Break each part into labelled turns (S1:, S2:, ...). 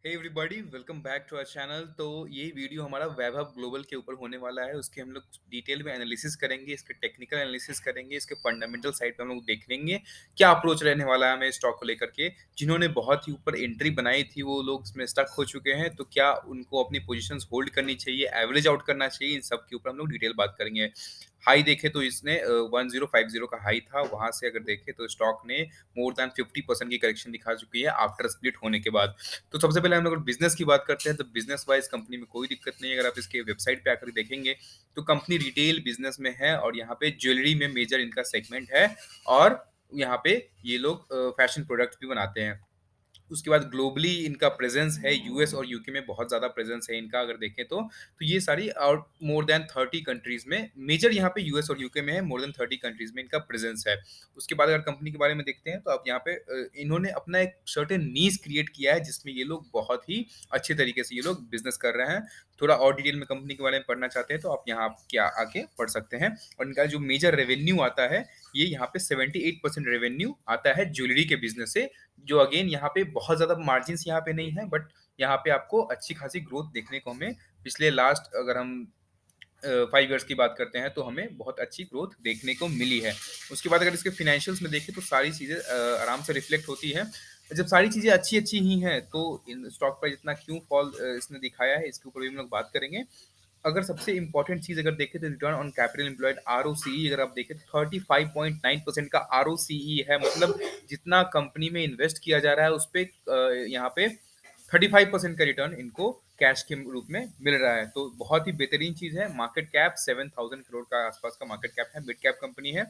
S1: Hey everybody welcome back to our channel. तो ये video हमारा वैभव ग्लोबल के ऊपर होने वाला है। उसके हम लोग डिटेल में एनालिसिस करेंगे, इसके टेक्निकल एनालिसिस करेंगे, इसके फंडामेंटल साइड पे हम लोग देख लेंगे क्या अप्रोच रहने वाला है हमें स्टॉक को लेकर के। जिन्होंने बहुत ही ऊपर एंट्री बनाई थी वो लोग इसमें स्टक हो चुके हैं, तो क्या उनको अपनी पोजीशंस होल्ड करनी चाहिए, एवरेज आउट करना चाहिए, इन सब के ऊपर हम लोग डिटेल बात करेंगे। हाई देखें तो इसने 1050 का हाई था, वहां से अगर देखें तो स्टॉक ने मोर देन 50% की करेक्शन दिखा चुकी है आफ्टर स्प्लिट होने के बाद। तो सबसे पहले हम लोग बिजनेस की बात करते हैं, तो बिजनेस वाइज कंपनी में कोई दिक्कत नहीं है। अगर आप इसके वेबसाइट पे आकर देखेंगे तो कंपनी रिटेल बिजनेस में है और यहाँ पे ज्वेलरी में मेजर इनका सेगमेंट है। और यहाँ पे ये लोग फैशन प्रोडक्ट भी बनाते हैं। उसके बाद ग्लोबली इनका प्रेजेंस है, यूएस और यूके में बहुत ज़्यादा प्रेजेंस है इनका अगर देखें तो ये सारी और मोर देन 30 कंट्रीज़ में, मेजर यहाँ पे यूएस और यूके में है, मोर देन 30 कंट्रीज़ में इनका प्रेजेंस है। उसके बाद अगर कंपनी के बारे में देखते हैं तो आप यहाँ पे इन्होंने अपना एक सर्टेन नीश क्रिएट किया है जिसमें ये लोग बहुत ही अच्छे तरीके से ये लोग बिजनेस कर रहे हैं। थोड़ा और डिटेल में कंपनी के बारे में पढ़ना चाहते हैं तो आप यहाँ क्या आके पढ़ सकते हैं। और इनका जो मेजर रेवेन्यू आता है, ये यहाँ पे 78% रेवेन्यू आता है ज्वेलरी के बिजनेस से, जो अगेन यहाँ पे बहुत ज़्यादा मार्जिन्स यहाँ पे नहीं है, बट यहाँ पे आपको अच्छी खासी ग्रोथ देखने को हमें पिछले लास्ट अगर हम 5 इयर्स की बात करते हैं तो हमें बहुत अच्छी ग्रोथ देखने को मिली है। उसके बाद अगर इसके फाइनेंशियल्स में देखें तो सारी चीज़ें आराम से रिफ्लेक्ट होती हैं। जब सारी चीज़ें अच्छी-अच्छी ही हैं तो इन स्टॉक प्राइस इतना क्यों फॉल इसने दिखाया है, इसके ऊपर भी हम लोग बात करेंगे। अगर सबसे इम्पोर्टेंट चीज़ अगर देखें तो return on capital employed ROCE अगर आप देखें तो 35.9% का आरओसीई है। मतलब जितना कंपनी में इन्वेस्ट किया जा रहा है उस पे यहाँ पे 35% का रिटर्न इनको कैश के रूप में मिल रहा है, तो बहुत ही बेहतरीन चीज़ है। मार्केट कैप 7000 करोड़ का आसपास का मार्केट कैप है, मिड कैप कंपनी है।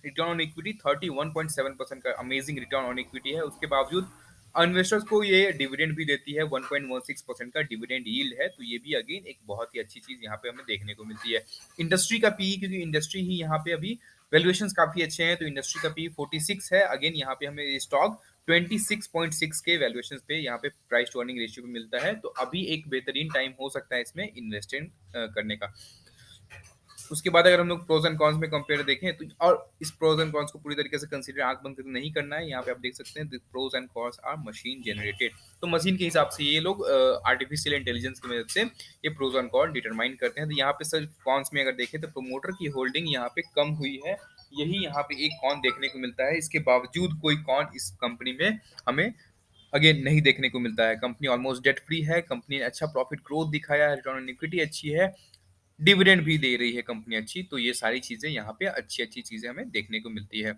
S1: रिटर्न ऑन इक्विटी 31.7% का अमेजिंग रिटर्न ऑन इक्विटी है। उसके बावजूद इन्वेस्टर्स को ये डिविडेंड भी देती है, 1.16% का डिविडेंड यील्ड है, तो ये भी अगेन एक बहुत ही अच्छी चीज यहाँ पे हमें देखने को मिलती है। इंडस्ट्री का पी, क्योंकि इंडस्ट्री ही यहाँ पे अभी वैल्यूएशन काफी अच्छे हैं, तो इंडस्ट्री का पी 46 है। अगेन यहाँ पे हमें स्टॉक 26.6 के वैल्यूएशन पे यहाँ पे प्राइस टू अर्निंग रेशियो पे मिलता है, तो अभी एक बेहतरीन टाइम हो सकता है इसमें इन्वेस्टमेंट करने का। उसके बाद अगर हम लोग प्रोज एंड कॉन्स में कंपेयर देखें तो, और इस प्रोज एंड कॉन्स को पूरी तरीके से कंसीडर आंख बंद करके नहीं करना है। यहाँ पे आप देख सकते हैं pros and cons are machine generated, तो मशीन के हिसाब से ये लोग आर्टिफिशियल इंटेलिजेंस की मदद से ये प्रोज एंड कॉन्स डिटरमाइन करते हैं। तो यहाँ पे सर कॉन्स में अगर देखें तो प्रोमोटर की होल्डिंग यहाँ पे कम हुई है, यही यहाँ पे एक कॉन देखने को मिलता है। इसके बावजूद कोई कॉन इस कंपनी में हमें अगेन नहीं देखने को मिलता है। कंपनी ऑलमोस्ट डेट फ्री है, कंपनी ने अच्छा प्रॉफिट ग्रोथ दिखाया है, रिटर्न ऑन इक्विटी अच्छी है, डिविडेंड भी दे रही है कंपनी अच्छी, तो ये सारी चीजें यहाँ पे अच्छी-अच्छी चीजें हमें देखने को मिलती है।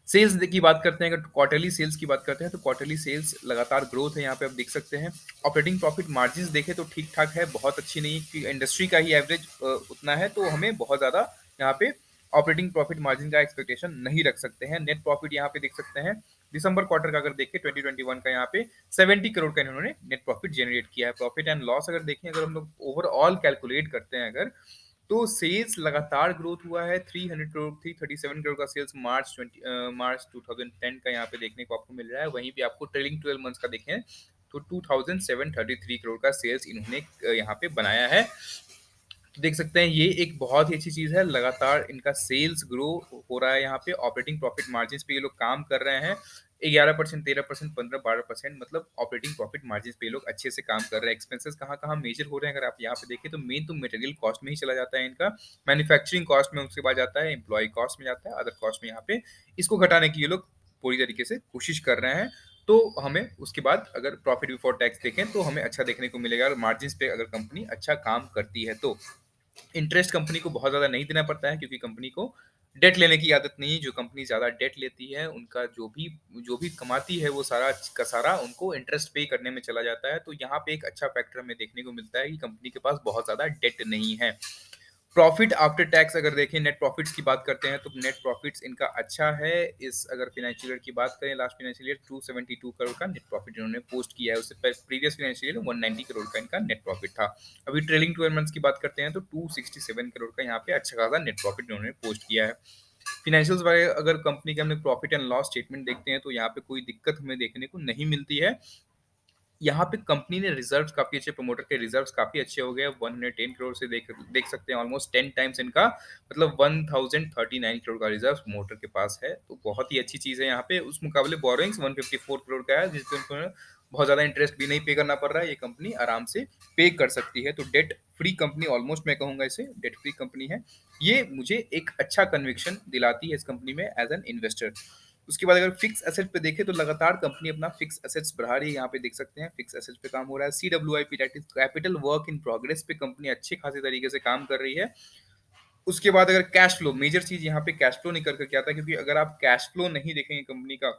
S1: सेल्स की बात करते हैं, अगर क्वार्टरली सेल्स की बात करते हैं तो क्वार्टरली सेल्स लगातार ग्रोथ है, यहाँ पे आप देख सकते हैं। ऑपरेटिंग प्रॉफिट मार्जिन्स देखें तो ठीक-ठाक है, बहुत अच्छी नहीं कि इंडस्ट्री का ही एवरेज उतना है, तो हमें बहुत ज़्यादा यहाँ पे ऑपरेटिंग प्रॉफिट मार्जिन का एक्सपेक्टेशन नहीं रख सकते हैं। नेट प्रॉफिट यहाँ पे देख सकते हैं, दिसंबर क्वार्टर का अगर देखें 2021 का यहाँ पे 70 करोड़ का इन्होंने नेट प्रॉफिट जनरेट किया है। प्रॉफिट एंड लॉस अगर देखें, अगर हम लोग ओवरऑल कैलकुलेट करते हैं अगर, तो सेल्स लगातार ग्रोथ हुआ है। 300 करोड़ थी, 37 करोड़ का सेल्स मार्च 2010 का यहाँ पे देखने को आपको मिल रहा है। वहीं पे आपको ट्रेलिंग 12 मंथ्स का देखें तो 2733 करोड़ का सेल्स इन्होंने यहाँ पे बनाया है। तो देख सकते हैं ये एक बहुत ही अच्छी चीज़ है, लगातार इनका सेल्स ग्रो हो रहा है। यहाँ पे ऑपरेटिंग प्रॉफिट मार्जिन पे ये लोग काम कर रहे हैं। 11%, 13%, 15-12%, मतलब ऑपरेटिंग प्रॉफिट मार्जिन पे ये लोग अच्छे से काम कर रहे हैं। एक्सपेंसेस कहाँ कहाँ मेजर हो रहे हैं अगर आप यहाँ पे देखें तो मेन तो मटेरियल कॉस्ट में ही चला जाता है इनका, मैन्युफैक्चरिंग कॉस्ट में उसके बाद जाता है, एम्प्लॉय कॉस्ट में जाता है, अदर कॉस्ट में यहाँ पे इसको घटाने की ये लोग पूरी तरीके से कोशिश कर रहे हैं। तो हमें उसके बाद अगर प्रॉफिट बिफोर टैक्स देखें तो हमें अच्छा देखने को मिलेगा, और मार्जिन पे अगर कंपनी अच्छा काम करती है तो इंटरेस्ट कंपनी को बहुत ज़्यादा नहीं देना पड़ता है, क्योंकि कंपनी को डेट लेने की आदत नहीं है। जो कंपनी ज़्यादा डेट लेती है उनका जो भी कमाती है वो सारा का सारा उनको इंटरेस्ट पे करने में चला जाता है। तो यहाँ पे एक अच्छा फैक्टर हमें देखने को मिलता है कि कंपनी के पास बहुत ज़्यादा डेट नहीं है। प्रॉफिट आफ्टर टैक्स अगर देखें, नेट प्रॉफिट्स की बात करते हैं तो नेट प्रॉफिट्स इनका अच्छा है। इस अगर फाइनेंशियल ईयर की बात करें, लास्ट फाइनेंशियल ईयर 272 करोड़ का नेट प्रॉफिट इन्होंने पोस्ट किया है। उससे प्रीवियस फाइनेंशियल ईयर 190 करोड़ का इनका नेट प्रॉफिट था। अभी ट्रेलिंग 12 मंथ्स की बात करते हैं तो 267 करोड़ का यहाँ पे अच्छा खासा नेट प्रॉफिट इन्होंने पोस्ट किया है। फिनेंशियल्स वाले अगर कंपनी के हमने प्रॉफिट एंड लॉस स्टेटमेंट देखते हैं तो यहाँ पे कोई दिक्कत हमें देखने को नहीं मिलती है। यहाँ पे कंपनी ने रिजर्व्स काफ़ी अच्छे, प्रमोटर के रिजर्व्स काफ़ी अच्छे हो गए। 110 करोड़ से देख देख सकते हैं ऑलमोस्ट 10 टाइम्स इनका, मतलब 1039 करोड़ का रिजर्व प्रमोटर के पास है, तो बहुत ही अच्छी चीज़ है। यहाँ पे उस मुकाबले बोरोइंग्स 154 करोड़ का है, जिसपे उन्होंने बहुत ज़्यादा इंटरेस्ट भी नहीं पे करना पड़ रहा है, ये कंपनी आराम से पे कर सकती है। तो डेट फ्री कंपनी ऑलमोस्ट मैं कहूँगा इसे, डेट फ्री कंपनी है। ये मुझे एक अच्छा कन्विक्शन दिलाती है इस कंपनी में एज़ एन इन्वेस्टर। उसके बाद अगर फिक्स एसेट पे देखें तो लगातार कंपनी अपना फिक्स एसेट्स बढ़ा रही है, यहाँ पे देख सकते हैं फिक्स एसेट्स पे काम हो रहा है। CWIP that is capital work in progress पे कंपनी अच्छे खासे तरीके से काम कर रही है। उसके बाद अगर कैश फ्लो, मेजर चीज़ यहाँ पे कैश फ्लो निकल कर के आता है, क्योंकि अगर आप कैश फ्लो नहीं देखेंगे कंपनी का,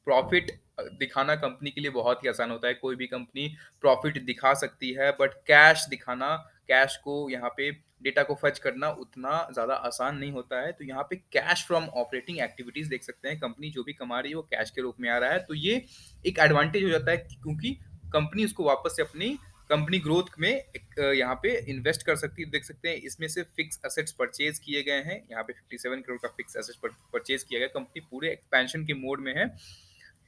S1: प्रॉफिट दिखाना कंपनी के लिए बहुत ही आसान होता है। कोई भी कंपनी प्रॉफिट दिखा सकती है, बट कैश दिखाना, कैश को यहाँ पे डेटा को फर्ज करना उतना ज़्यादा आसान नहीं होता है। तो यहाँ पे कैश फ्रॉम ऑपरेटिंग एक्टिविटीज़ देख सकते हैं, कंपनी जो भी कमा रही है वो कैश के रूप में आ रहा है। तो ये एक एडवांटेज हो जाता है, क्योंकि कंपनी उसको वापस से अपनी कंपनी ग्रोथ में यहाँ पे इन्वेस्ट कर सकती है। देख सकते हैं इसमें से फिक्स एसेट्स परचेज किए गए हैं। यहाँ पे 57 करोड़ का फिक्स एसेट्स परचेज किया गया। कंपनी पूरे एक्सपेंशन के मोड में है।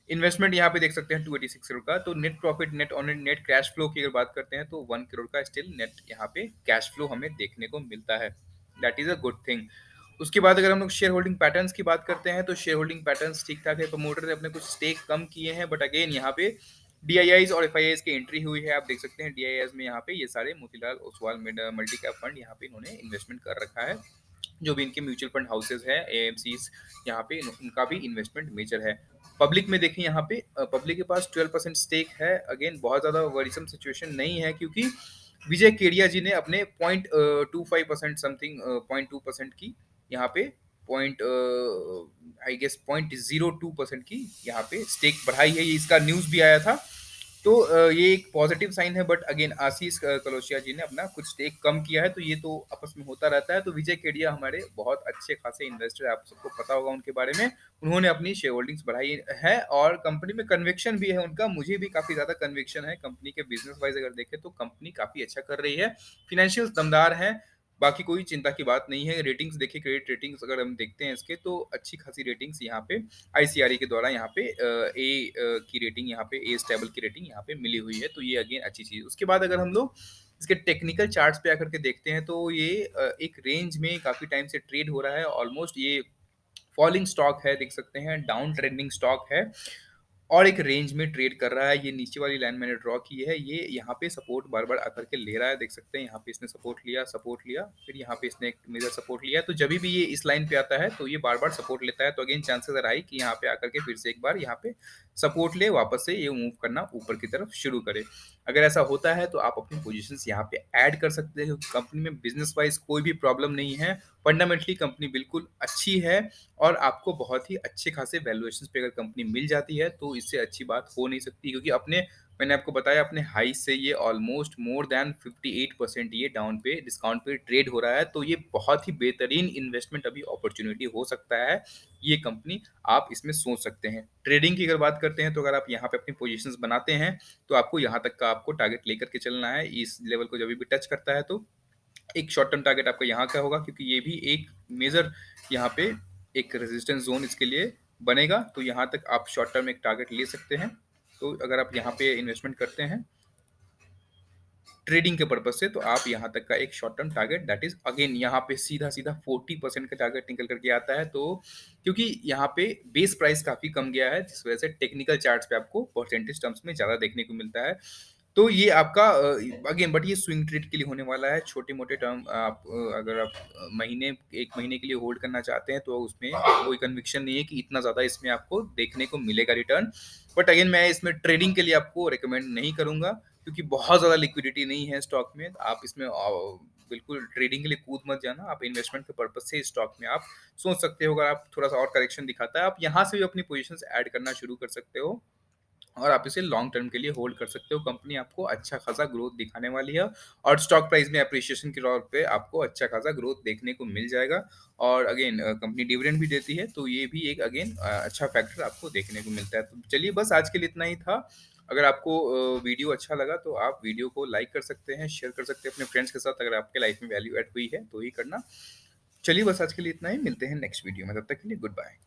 S1: इन्वेस्टमेंट यहाँ पे देख सकते हैं 286 करोड़ का। तो net profit, net on net cash flow की अगर बात करते हैं तो 1 करोड़ का स्टिल नेट यहाँ पे कैश फ्लो हमें देखने को मिलता है। That is a good thing. उसके बाद अगर हम लोग शेयर होल्डिंग पैटर्न्स की बात करते हैं तो शेयर होल्डिंग पैटर्न्स ठीक ठाक है। प्रमोटर ने अपने कुछ स्टेक कम किए हैं, बट अगेन यहाँ पे डीआईआईज और एफआईआईज की एंट्री हुई है। आप देख सकते हैं डीआईआईज में यहाँ पे ये सारे Motilal Oswal multi cap fund यहाँ पे इन्होंने इन्वेस्टमेंट कर रखा है। जो भी इनके म्यूचुअल फंड हाउसेज है, एएमसीज, यहाँ पे उनका भी इन्वेस्टमेंट मेजर है। पब्लिक में देखें यहाँ पे पब्लिक के पास 12% स्टेक है। अगेन बहुत ज़्यादा वरीसम सिचुएशन नहीं है, क्योंकि विजय केडिया जी ने अपने 0.25% समथिंग 0.2% की यहाँ पे पॉइंट आई गेस 0.02% की यहाँ पे स्टेक बढ़ाई है। ये इसका न्यूज़ भी आया था। तो ये एक पॉजिटिव साइन है, बट अगेन आशीष कलोचिया जी ने अपना कुछ स्टेक कम किया है। तो ये तो आपस में होता रहता है। तो विजय केडिया हमारे बहुत अच्छे खासे इन्वेस्टर है, आप सबको पता होगा उनके बारे में। उन्होंने अपनी शेयर होल्डिंग्स बढ़ाई है और कंपनी में कन्विक्शन भी है उनका। मुझे भी काफी ज्यादा कन्विक्शन है कंपनी के बिजनेस वाइज। अगर देखें तो कंपनी काफी अच्छा कर रही है, फिनेंशियल दमदार है, बाकी कोई चिंता की बात नहीं है। रेटिंग्स देखिए, क्रेडिट रेटिंग्स अगर हम देखते हैं इसके, तो अच्छी खासी रेटिंग्स यहाँ पे आईसीआरई के द्वारा यहाँ पे ए की रेटिंग, यहाँ पे ए स्टेबल की रेटिंग यहाँ पे मिली हुई है। तो ये अगेन अच्छी चीज। उसके बाद अगर हम लोग इसके टेक्निकल चार्ट्स पे आकर के देखते हैं तो ये एक रेंज में काफी टाइम से ट्रेड हो रहा है। ऑलमोस्ट ये फॉलिंग स्टॉक है, देख सकते हैं डाउन ट्रेंडिंग स्टॉक है और एक रेंज में ट्रेड कर रहा है। ये नीचे वाली लाइन मैंने ड्रॉ की है, ये यहाँ पे सपोर्ट बार बार आकर के ले रहा है। देख सकते हैं यहाँ पे इसने सपोर्ट लिया, फिर यहाँ पे इसने एक मेजर सपोर्ट लिया। तो जब भी ये इस लाइन पे आता है तो ये बार बार सपोर्ट लेता है। तो अगेन चांसेस है हाई कि यहाँ पे आकर के फिर से एक बार यहाँ पे सपोर्ट ले, वापस से ये मूव करना ऊपर की तरफ शुरू करे। अगर ऐसा होता है तो आप अपनी पोजीशंस यहाँ पे ऐड कर सकते हो। कंपनी में बिजनेस वाइज कोई भी प्रॉब्लम नहीं है, फंडामेंटली कंपनी बिल्कुल अच्छी है और आपको बहुत ही अच्छे खासे वैल्यूएशंस पे अगर कंपनी मिल जाती है तो इससे अच्छी बात हो नहीं सकती। क्योंकि अपने, मैंने आपको बताया, अपने हाई से ये ऑलमोस्ट मोर देन 58% ये डाउन पे डिस्काउंट पे ट्रेड हो रहा है। तो ये बहुत ही बेहतरीन इन्वेस्टमेंट अभी अपॉर्चुनिटी हो सकता है ये कंपनी, आप इसमें सोच सकते हैं। ट्रेडिंग की अगर बात करते हैं तो अगर आप यहाँ पे अपनी पोजीशंस बनाते हैं तो आपको यहाँ तक का आपको टारगेट लेकर के चलना है। इस लेवल को जब भी टच करता है तो एक शॉर्ट टर्म टारगेट आपका यहाँ का होगा, क्योंकि ये भी एक मेजर यहाँ पे एक रेजिस्टेंस जोन इसके लिए बनेगा। तो यहाँ तक आप शॉर्ट टर्म एक टारगेट ले सकते हैं। तो अगर आप यहाँ पे इन्वेस्टमेंट करते हैं ट्रेडिंग के पर्पज से, तो आप यहाँ तक का एक short term target, that is again यहाँ पे सीधा सीधा 40% का टारगेट निकल करके आता है। तो क्योंकि यहाँ पे बेस प्राइस काफी कम गया है, जिस वजह से टेक्निकल चार्ट्स पे आपको परसेंटेज टर्म्स में ज्यादा देखने को मिलता है। तो ये आपका अगेन, बट ये स्विंग ट्रेड के लिए होने वाला है। छोटे मोटे टर्म आप अगर आप महीने, एक महीने के लिए होल्ड करना चाहते हैं तो उसमें कोई कन्विक्शन नहीं है कि इतना ज्यादा इसमें आपको देखने को मिलेगा रिटर्न। बट अगेन मैं इसमें ट्रेडिंग के लिए आपको रिकमेंड नहीं करूंगा, क्योंकि बहुत ज़्यादा लिक्विडिटी नहीं है स्टॉक में। आप इसमें बिल्कुल ट्रेडिंग के लिए कूद मत जाना। आप इन्वेस्टमेंट के पर्पज से स्टॉक में आप सोच सकते हो, अगर आप थोड़ा सा और करेक्शन दिखाता है आप यहाँ से भी अपनी पोजीशंस ऐड करना शुरू कर सकते हो और आप इसे लॉन्ग टर्म के लिए होल्ड कर सकते हो। कंपनी आपको अच्छा खासा ग्रोथ दिखाने वाली है और स्टॉक प्राइस में अप्रिशिएशन के तौर पे आपको अच्छा खासा ग्रोथ देखने को मिल जाएगा। और अगेन कंपनी डिविडेंड भी देती है, तो ये भी एक अगेन अच्छा फैक्टर आपको देखने को मिलता है। तो चलिए बस आज के लिए इतना ही था। अगर आपको वीडियो अच्छा लगा तो आप वीडियो को लाइक कर सकते हैं, शेयर कर सकते हैं अपने फ्रेंड्स के साथ। अगर आपके लाइफ में वैल्यू ऐड हुई है तो ही करना। चलिए बस आज के लिए इतना ही, मिलते हैं नेक्स्ट वीडियो में, तब तक के लिए गुड बाय।